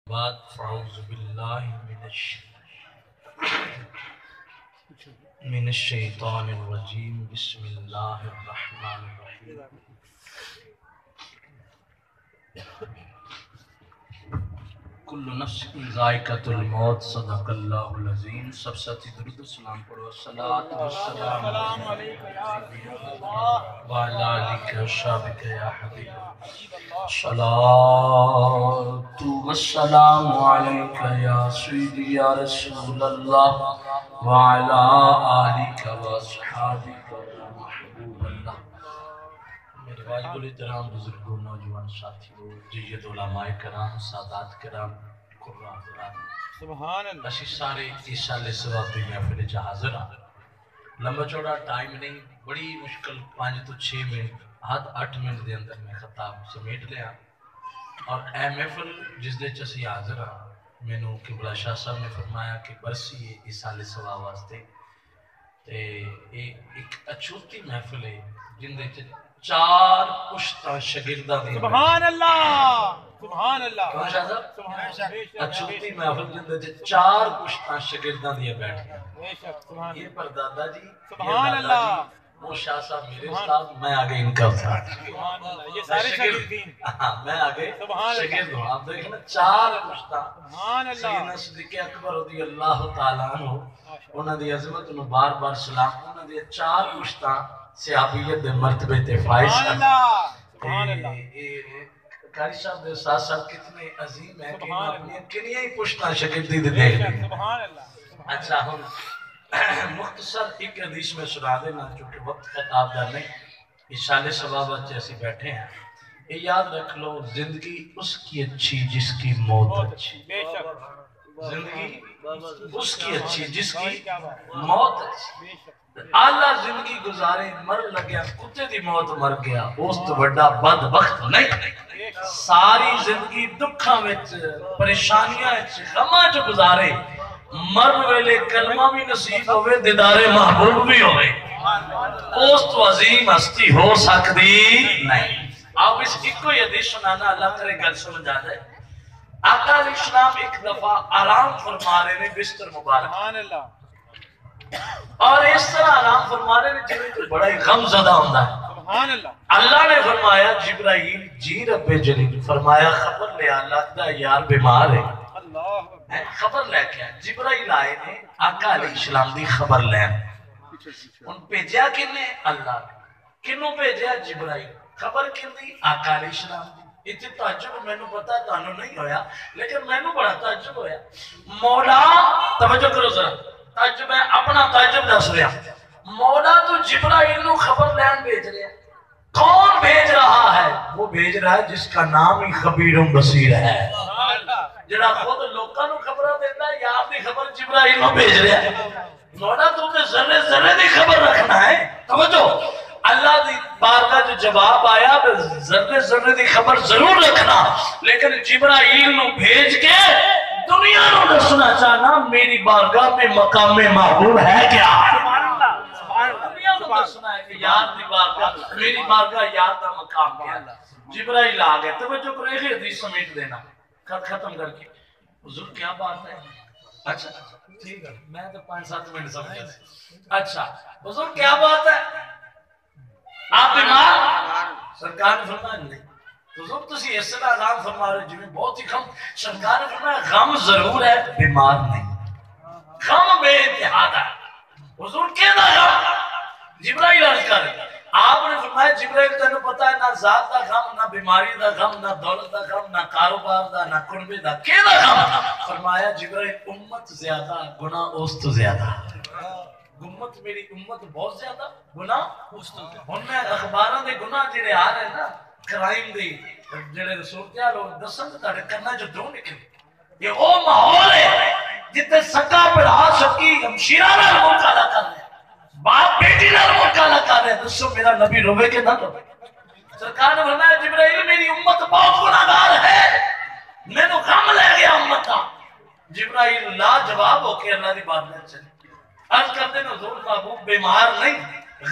بعد فاعوذ باللہ من الشیطان الرجیم بسم اللہ الرحمن الرحیم کل نفس ذائقۃ الموت صدق اللہ العظیم. سب ساتھی درود و سلام پڑھو. الصلاۃ والسلام وعلی آلک وصحبک یا حبیب اللہ. الصلاۃ والسلام علیک یا سیدی یا رسول اللہ وعلی آلک وصحبک یا محبوب اللہ. میرے واجب الاحترام بزرگوں، نوجوان ساتھیوں، جید علماء کرام، سادات کرام، قرآن حضرات، سبحان اللہ. اسی سارے اس سال سوا پہ محفل چ حاضر ہاں. لمبا چوڑا ٹائم نہیں، بڑی مشکل 5 تو 6 منٹ، حد 8 منٹ دے اندر میں خطاب سمیٹ لیا. اور اے محفل جس دے چ اسی حاضر ہاں، مینوں قبلہ شاہ صاحب نے فرمایا کہ برسی ہے اس سال سوا واسطے تے ایک اچھوتی محفل ہے جن دے چ 4 پشتہ شاگرداں دی. سبحان اللہ. سبحان اللہ. کون شاہ صاحب؟ سبحان اللہ. اچھوتی محفل جن دے چ 4 پشتہ شاگرداں دی بیٹھیاں. بے شک. سبحان یہ اللہ. پردادا جی، سبحان اللہ. وہ شاہ صاحب میرے استاد، میں آگے ان کا استاد. سبحان اللہ. یہ سارے شاگردین. میں آگے سبحان اللہ. شاگرد ہوں. آپ دیکھیں نا 4 پشتہ. سبحان اللہ. سیدنا صدیق اکبر رضی اللہ تعالیٰ عنہ، انہاں دی عظمت نو بار بار سلام. انہاں دی 4 پشتہ صحابیت دے مرتبے تے فائز. سبحان اللہ. سبحان اللہ. قاری صاحب دے ساتھ ساتھ کتنے عظیم ہیں کہ سبحان اپنی کنیاں ہی پشتہ شاگردی دے دیکھ لیں. سبحان اللہ. اچھا ہم مختصر ایک حدیث میں سنا دینا چونکہ وقت خطاب دا نہیں. اشارے ثوابت جیسے بیٹھے ہیں. یہ یاد رکھ لو، زندگی اس کی اچھی جس کی موت اچھی. بے شک. زندگی اس کی اچھی جس کی موت اچھی. بے شک. اعلیٰ زندگی گزارے، مر لگیا کتے دی موت مر گیا، اس تو بڑا بدبخت نہیں. ساری زندگی دکھاں وچ پریشانیاں وچ غماں چ گزارے، مرن ویلے کلمہ بھی نصیب ہوئے، دیدار محبوب بھی ہوئے، اس تو عظیم ہستی ہو سکتی نہیں. آپ اس ایک کوئی حدیث سنانا، اللہ کرے گل سمجھ آ جائے. آقا علیہ السلام ایک دفعہ آرام فرما رہے نے بستر مبارک، سبحان اللہ. اور اس طرح آرام فرما رہے نے جنہیں تو بڑا ہی غم زدہ ہوندہ ہے. سبحان اللہ. اللہ نے فرمایا جبرائیل جی رب جلیل، فرمایا خبر لے اللہ دا یار بیمار ہے. اللہ. خبر لے کے جبرائیل آئے نے آقا علیہ السلام دی خبر لین. ان بھیجیا کنے؟ اللہ. کنوں بھیجیا؟ جبرائیل. خبر کن دی؟ آقا علیہ السلام دی. اتنی تعجب میں نے پتا تانوں نہیں ہویا، لیکن میں نے بڑا تعجب ہویا. مولا توجہ کرو ذرا، تعجب ہے اپنا تعجب دس رہا. مولا تو جبرائیل نو خبر لین بھیج رہا. کون بھیج رہا ہے؟ وہ بھیج رہا ہے جس کا نام ہی خبیر بصیر ہے، جڑا خود لوکاں نو خبراں دیندا ہے. یا اپنی خبر جبرائیل نو بھیج رہا ہے. مولا تو تے ذرے ذرے دی خبر رکھنا ہے. توجہ، اللہ دی بارگاہ جو جواب آیا ذرے ذرے دی خبر ضرور رکھنا، لیکن جبرائیل نو بھیج کے دنیا نو دسنا چاہنا میری بارگاہ میں مقام محبوب ہے کیا. دنیا نو دسنا ہے کہ یار دی بارگاہ، میری بارگاہ یار دا مقام کیا. جبرائیل آ گئے. توجہ کرو، ایک حدیث سمیٹ دینا ختم کر کے. حضور کیا بات ہے؟ اچھا ٹھیک ہے، میں تو 5-7 منٹ سمجھا. اچھا حضور کیا بات ہے؟ آپ بیمار؟ سرکار نے فرمایا نہیں. حضور تسی اس طرح آرام فرما رہے جو بہت ہی غم. سرکار نے فرمایا غم ضرور ہے، بیمار نہیں. غم بے انتہا ہے. حضور کیا دا غم؟ جبرائیل عرض کر رہے. آپ نے فرمایا جبرائیل تینوں پتا ہے نہ ذات دا غم، نہ بیماری دا غم، نہ دولت دا غم، نہ کاروبار دا، نہ کنبے دا. کیا دا غم؟ فرمایا جبرائیل امت زیادہ، گناہ اس تو زیادہ. امت میری امت بہت زیادہ، گناہ اس تو زیادہ. ہن میں اخباراں دے گناہ جڑے آ رہے ہیں نا، کرائم دی جڑے صورتحال لوگ دسن تاڑے کرنا جو دو نکلے. یہ وہ ماحول ہے جتے سکا پڑھا سکی ہمشیرہ نال مقابلہ کر رہے ہیں، باپ بیٹی نال مقابلہ کر رہے ہیں. دسو میرا نبی روے کہ نہ روے؟ سرکار نے فرمایا جبرائیل میری امت بہت گناہگار ہے، میں تو غم لے گیا امت کا. جبرائیل لا جواب ہو کے اللہ دی بات میں چلے. عرض کرتے ہیں حضور محبوب بیمار نہیں،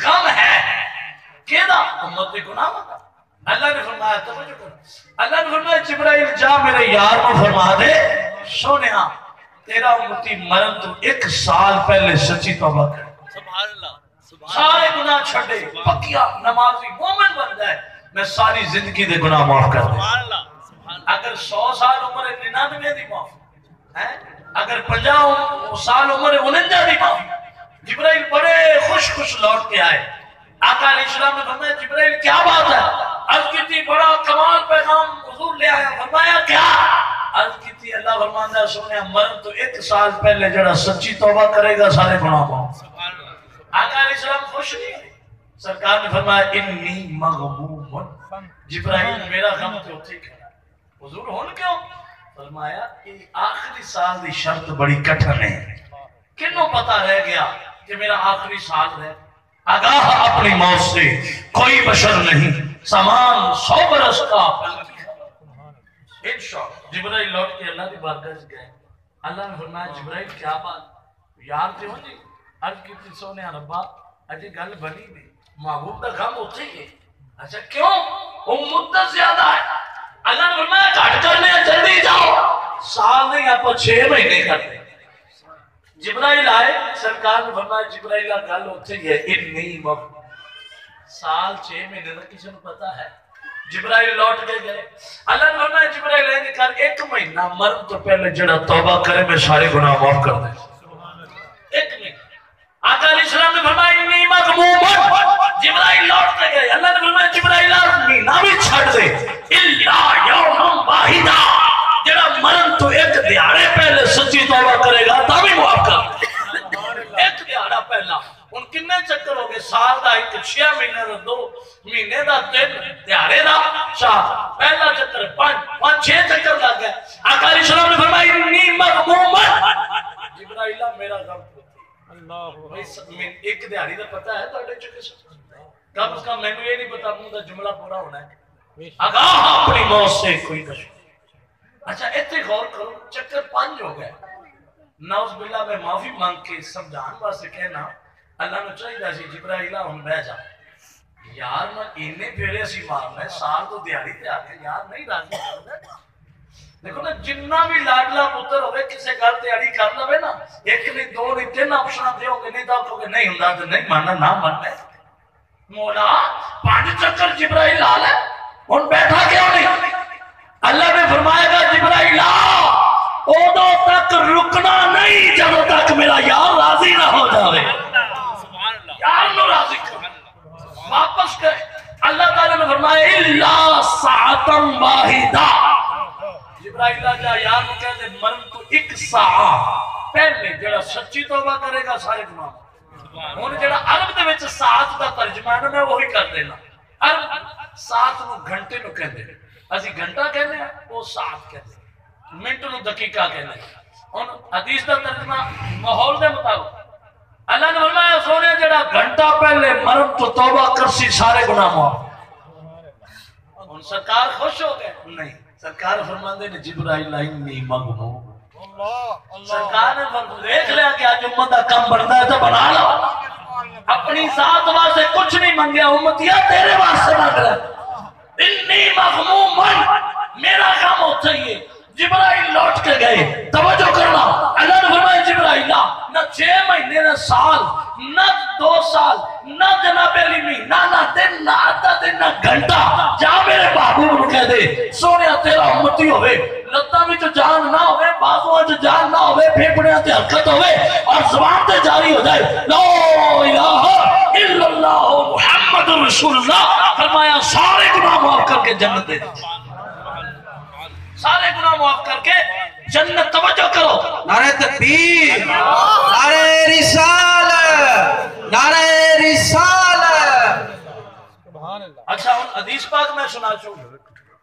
غم ہے. کیدا؟ امت دی گناہ متا. اللہ نے فرمایا توجہ کرو، اللہ نے فرمایا جبرائیل جا میرے یار کو فرما دے سونیا تیرا امتی مرن تو 1 سال پہلے سچی توبہ کر، سبحان اللہ سارے گناہ چھڑے پکیا نمازی مومن بن جائے میں ساری زندگی دے گناہ معاف کر دے۔ سبحان اللہ اگر 100 سال عمر 99 دی معاف ہے، اگر 50 سال عمر 49 دی معاف۔ جبرائیل بڑے خوش لوٹ کے آئے، آقا علیہ السلام نے فرمایا جبرائیل کیا بات ہے؟ عرض کی تھی بڑا کمال پیغام حضور لے آیا، فرمایا کیا؟ عرض کی تھی اللہ فرماندہ سونے مرن تو 1 سال پہلے جڑا سچی توبہ کرے گا سارے گناہ معاف۔ آقا علیہ السلام خوش نہیں ہے، سرکار نے فرمایا انی مغموم، جبرائیل میرا غم تو ٹھیک ہے حضور ہون کیوں؟ فرمایا کہ آخری سال دی شرط بڑی کٹھن ہے، کنوں پتہ رہ گیا کہ میرا آخری سال ہے؟ آگاہ اپنی موت سے کوئی بشر نہیں، سامان 100 برس کا انشاءاللہ۔ جبرائیل لوٹ کے اللہ کی بارگاہ سے گئے، اللہ نے فرمایا جبرائیل کیا بات یار تھے ہو جی؟ عرض کی تھی سونے ربا اجی گل بنی نہیں، محبوب کا غم ہوتے ہی ہے۔ اچھا کیوں؟ وہ مدت زیادہ ہے، اللہ نے فرمایا گھٹ کرنے جلدی جاؤ، سال نہیں آپ 6 مہینے کرتے۔ جبرائیل آئے، سرکار نے فرمایا جبرائیل گل ہوتے ہی ہے انی مغموم، سال 6 مہینے کا کسی نے پتا ہے؟ جبرائیل لوٹ کے گئے، اللہ نے فرمایا جبرائیل ہے نکال 1 مہینہ مرن تو پہلے جڑا توبہ کرے میں سارے گناہ معاف کر دے۔ 1 مہینہ آقا علیہ السلام نے فرمایا انی مغموم، جبرائیل لوٹ کے گئے، اللہ نے فرمایا جبرائیل مہینہ بھی چھڑ دے الا یوم واحد، جڑا مرن تو 1 دیہاڑے پہلے سچی توبہ کرے گا تا بھی معاف کر دے۔ 1 دیہاڑا پہلا ان کنے چکر ہو گئے؟ سال دا 1 6 مہینے دا 2 مہینے دا 3 دیہاڑے دا 4 پہلا چکر 5 6 چکر لگ گئے۔ آقا علیہ السلام نے فرمایا انی مغموم، جبرائیل میرا غم اللہ 1 دیہاڑی دا پتہ ہے تہاڈے چکر کم از کم مینوں یہ نہیں پتا منہ دا جملہ پورا ہونا ہے، آگاہ اپنی موت سے کوئی کشف۔ اچھا اتنے غور کرو، چکر 5 ہو گئے، نعوذ باللہ میں معافی مانگ کے سمجھان واسطے کہنا اللہ نے چاہیے سی جبرائیلہ ہن بہ جا یار میں اینے پھیرے سی مارنا ہے، سال تو دیہاڑی تے آ گئے یار نہیں راضی کردا۔ دیکھو نا جنہ بھی لاڈلا پتر ہوئے کسے گل دیہاڑی کر لوے نا، 1 نہیں 2 نہیں 3 آپشن دیو گے، نہیں تو کہ نہیں ہوندا تے نہیں ماننا نہ ماننا۔ مولا 5 چکر جبرائیل آ لے ہن بیٹھا کیوں نہیں؟ اللہ نے فرمایا گا جبرائیل اودوں تک رکنا نہیں جب تک میرا یار راضی نہ ہو جاوے، یار نو راضی کر واپس گئے۔ اللہ تعالیٰ نے فرمایا الا ساعتا واحدہ، جبرائیل جا یار نو کہہ دے مرن تو 1 ساعت پہلے جڑا سچی توبہ کرے گا سارے گناہ۔ ہن جڑا عرب دے وچ ساعت دا ترجمہ ہے میں وہی کر دینا، عرب ساعت نو گھنٹے نو کہندے، اسی گھنٹہ کہنے ہیں وہ ساعت کہتے ہیں، منٹ نو دقیقہ کہنے ہیں۔ ان حدیث دا ترجمہ ماحول دے مطابق اللہ نے فرمایا سونے جڑا گھنٹہ پہلے مرن تو توبہ کرسی سارے گناہ معاف۔ ان سرکار خوش ہو گئے؟ نہیں، سرکار فرماندے نے جبرائیل انی مغموم، سرکار نے دیکھ لیا کہ آج امت دا کم بنتا ہے تو بنا لو، اپنی ذات واسطے کچھ نہیں منگیا، امتیا تیرے واسطے مانگ رہا انی مغموم، میرا غم ہوتا ہی ہے۔ جبرائیل لوٹ کے گئے، توجہ کرنا اللہ نے فرمایا جبرائیل نہ 6 مہینے نہ سال نہ 2 سال نہ جناب علی مہینہ نہ دن نہ آدھا دن نہ گھنٹہ، جا میرے محبوب کو کہہ دے سونے تیرا امتی ہوئے، لتاں وچ جان نہ ہوئے، بازواں وچ جان نہ ہوئے، پھیپھڑیاں تے حرکت ہوئے اور زبان تے جاری ہو جائے لا الہ الا اللہ محمد رسول اللہ، فرمایا سارے گناہ معاف کر کے جنت دے، سارے گناہ معاف کر کے جنت۔ توجہ کرو، نعرہ تکبیر، نعرہ رسالت، نعرہ رسالت۔ اچھا ان حدیث پاک میں سنا چوں،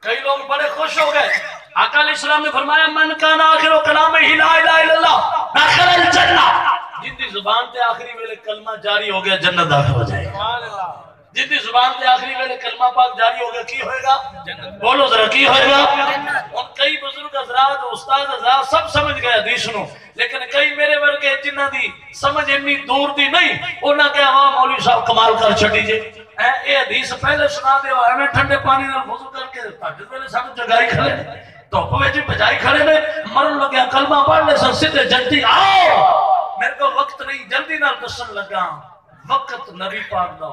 کئی لوگ بڑے خوش ہو گئے۔ آقا علیہ السلام نے فرمایا من کان آخر کلامہ لا الہ الا اللہ داخل الجنہ، جن دی زبان تے آخری ویلے کلمہ جاری ہو گیا جنت داخل ہو جائے گا، جن دی زبان تے آخری ویلے کلمہ پاک جاری ہو گیا کی ہوئے گا؟ بولو ذرا کی ہوئے گا؟ اور کئی بزرگ حضرات استاد حضرات سب سمجھ گئے حدیث نو، لیکن کئی میرے ورگے جنہ دی سمجھ اتنی دور دی نہیں، انہاں کہ ہاں مولوی صاحب کمال کر چھٹی جے اے حدیث پہلے سنا دے ایویں ٹھنڈے پانی نال وضو کر کے تہجد ویلے سانو جگائی کھڑے دھوپ وچ بجائی کھڑے نے مرن لگیا کلمہ پڑھ لے سیدھے جلدی آؤ میرے کو وقت نہیں جلدی نال دسن لگا وقت نبی پاک دا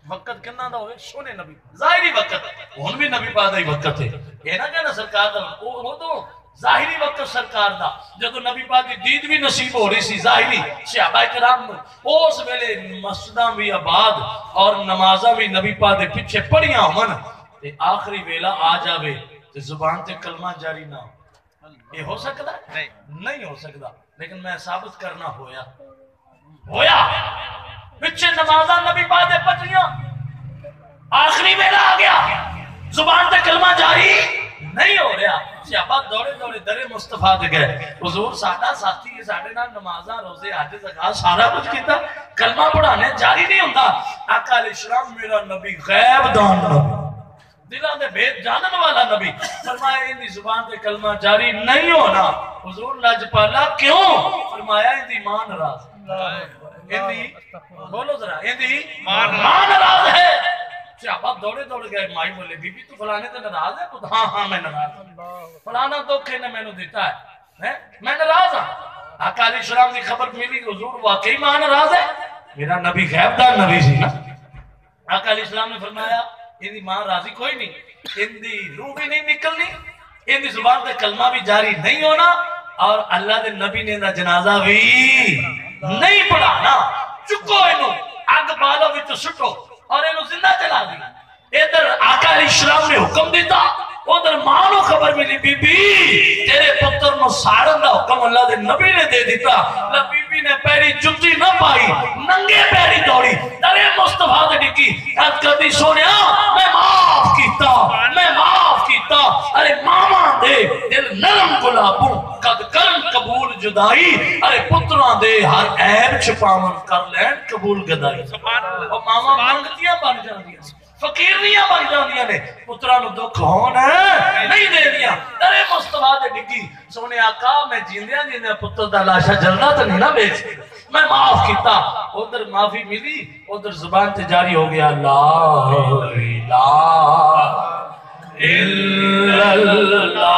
وقت کنا دا ہوئے سونے نبی ظاہری وقت ہن بھی نبی پاک دا ہی وقت ہے یہ نہ کہنا سرکار دا وہ تو ظاہری وقت سرکار دا جدو نبی پاک کی دید بھی نصیب ہو رہی سی ظاہری صحابہ کرام اس ویلے مسجداں بھی آباد اور نمازاں بھی نبی پاک دے پیچھے پڑیاں ہون تے آخری ویلا آ جاوے تے زبان تے کلمہ جاری نہ ہو یہ ہو سکتا ہے نہیں ہو سکتا لیکن میں ثابت کرنا ہویا پیچھے نمازاں نبی پاک دے پڑیاں آخری ویلا آ گیا زبان تے کلمہ جاری نہیں ہو رہا صحابہ دوڑے دوڑے در مصطفیٰ دے گئے حضور ساڈا ساتھی ہے ساڈے نال نمازاں روزے حج زکات سارا کچھ کیتا کلمہ پڑھانے جاری نہیں ہوندا آقا علیہ السلام میرا نبی غیب دان نبی دلاں دے بھید جانن والا نبی فرمایا ان دی زبان تے کلمہ جاری نہیں ہونا حضور لاجپالا کیوں فرمایا ان دی ماں ناراض ان دی بولو ذرا ان دی ماں ناراض ہے صحابہ دوڑے دوڑے گئے مائی بولے بی بی تو فلانے تے ناراض ہے تو ہاں میں ناراض ہوں فلانا دکھ نے میں نے دیتا ہے میں ناراض ہوں آقا علیہ السلام کی خبر ملی حضور واقعی ماں ناراض ہے میرا نبی غیب دار نبی سی نا آقا علیہ السلام نے فرمایا ان دی ماں راضی کوئی نہیں ان دی روح بھی نہیں نکلنی ان دی زبان تے کلمہ بھی جاری نہیں ہونا اور اللہ دے نبی نے دا جنازہ بھی نہیں پڑھانا چکو انہوں آگ بالوں بھی تو سٹو اور انہوں زندہ چلا دیا ادھر آقا علیہ السلام نے حکم دیتا ادھر ماں نو خبر ملی بی بی تیرے پتر نو ساڑن دا حکم اللہ دے نبی نے دے دیتا بی بی نے پیری جتی نہ پائی ننگے پیری دوڑی درے مصطفیٰ دے ڈکی کہت کردی سونیا میں معاف کیتا ارے ماما دے دل نرم گلابوں قد کرن قبول جدائی ارے پتران دے ہر عیب چھپاون کر لین قبول گدائی اور ماما مانگتیاں بن جان دیا فقیرنیاں بن جان دیا نے پتران دکھ ہون نہیں دے دیا درے مصطفیٰ دے ڈگی سونے آقا میں جیندیاں پتر دا لاشا جلنا تو نہیں نہ بیچ میں معاف کیتا ادھر معافی ملی ادھر زبان تے جاری ہو گیا لا الہ الا اللہ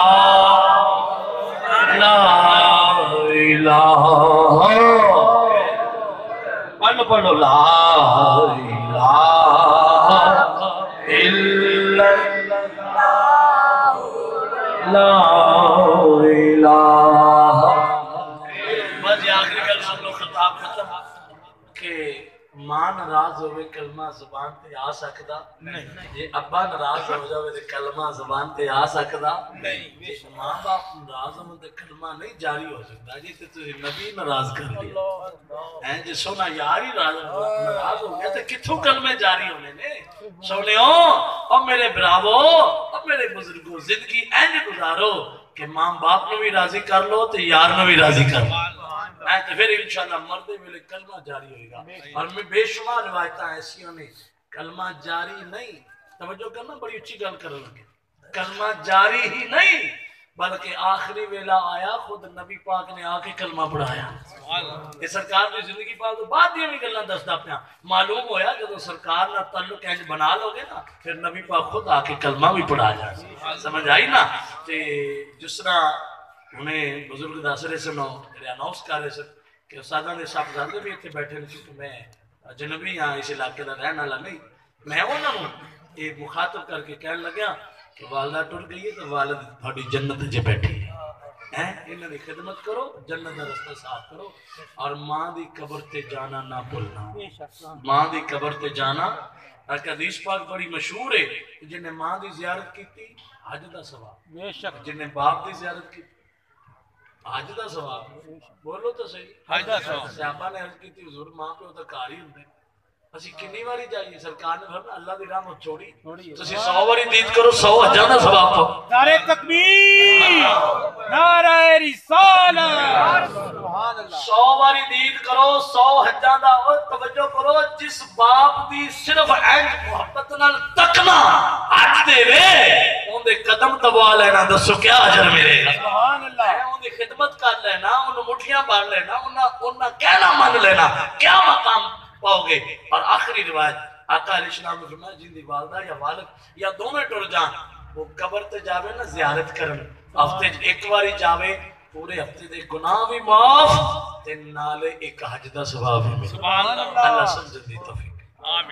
لا الہ پڑھو لا الہ الا اللہ لا الہ بس یہ آخری گل سن لو خطاب ختم کہ ماں ناراض ہوئے کلمہ زبان تے آ سکدا نہیں یہ ابا ناراض ہو جاوے تے کلمہ زبان تے آ سکدا نہیں ماں باپ ناراض ہوں تے کلمہ نہیں جاری ہو سکتا جی تے تسی نبی ناراض کر لیا ہیں جی سونا یار ہی ناراض ہو گیا تے کتھوں کلمے جاری ہونے نے سونےو اور میرے براوو اور میرے بزرگوں زندگی اینج گزارو کہ ماں باپ نو بھی راضی کر لو تے یار نو بھی راضی کر لو تو پھر انشاءاللہ مردے ویلے کلمہ جاری ہوئے گا اور میں بے شمار روایتاں ایسی ہونے کلمہ جاری نہیں توجہ کرنا بڑی اچھی گل کر لگے کلمہ جاری ہی نہیں بلکہ آخری ویلا آیا خود نبی پاک نے آ کے کلمہ پڑھایا یہ سرکار نے زندگی پاک تو بعد یہ بھی گلنا دستا پیا معلوم ہویا کہ تو سرکار نہ تعلق انج بنا لو گے نا پھر نبی پاک خود آ کے کلمہ بھی پڑھا جائے سمجھ آئی نا کہ جس طرح انہیں بزرگ داسرے سنو میرے اناؤنس کر رہے سن کہ استاداں دے صاحب زادے بھی اتنے بیٹھے نہیں کیونکہ میں جنوبی ہاں اس علاقے دا رہن والا نہیں میں انہوں نے مخاطب کر کے کہنے لگا کہ والدہ ٹر گئی ہے تو والد تھوڑی جنت جے بیٹھی ہے انہوں نے خدمت کرو جنت دا رستہ صاف کرو اور ماں دی قبر تے جانا نہ بھولنا ماں دی قبر تے جانا ایک حدیث پاک بڑی مشہور ہے جنہیں ماں دی زیارت کی تھی حج دا ثواب جنہیں باپ دی زیارت کی حج دا ثواب بولو تو صحیح حج دا ثواب صحابہ نے عرض کی تھی حضور ماں پہ ہوتا کاری ہوندے اسی کنی واری جائیے سرکار نے فرمایا اللہ دی رحمت چھوڑی تسی 100 واری دید کرو 100 حجاں دا ثواب پاؤ نعرہ تکبیر نعرہ رسالت 100 واری دید کرو 100 حجاں دا اور توجہ کرو جس باپ دی صرف اینج محبت نال تکنا حج دے وے ان دے قدم دبا لینا دسو کیا اجر ملے گا سبحان اللہ ان دی خدمت کر لینا انہوں مٹھیاں بار لینا انہوں کہنا من لینا کیا مقام پاؤ گے اور آخری روایت آقا علیہ السلام نے فرمایا جن دی والدہ یا والد یا دونوں ٹر جان وہ قبر تے جاوے نا زیارت کرن ہفتے ایک باری جاوے پورے ہفتے دے گناہ بھی معاف تے نالے ایک حج دا ثواب بھی ملے. سبحان اللہ. اللہ سمجھن دی توفیق. آمین.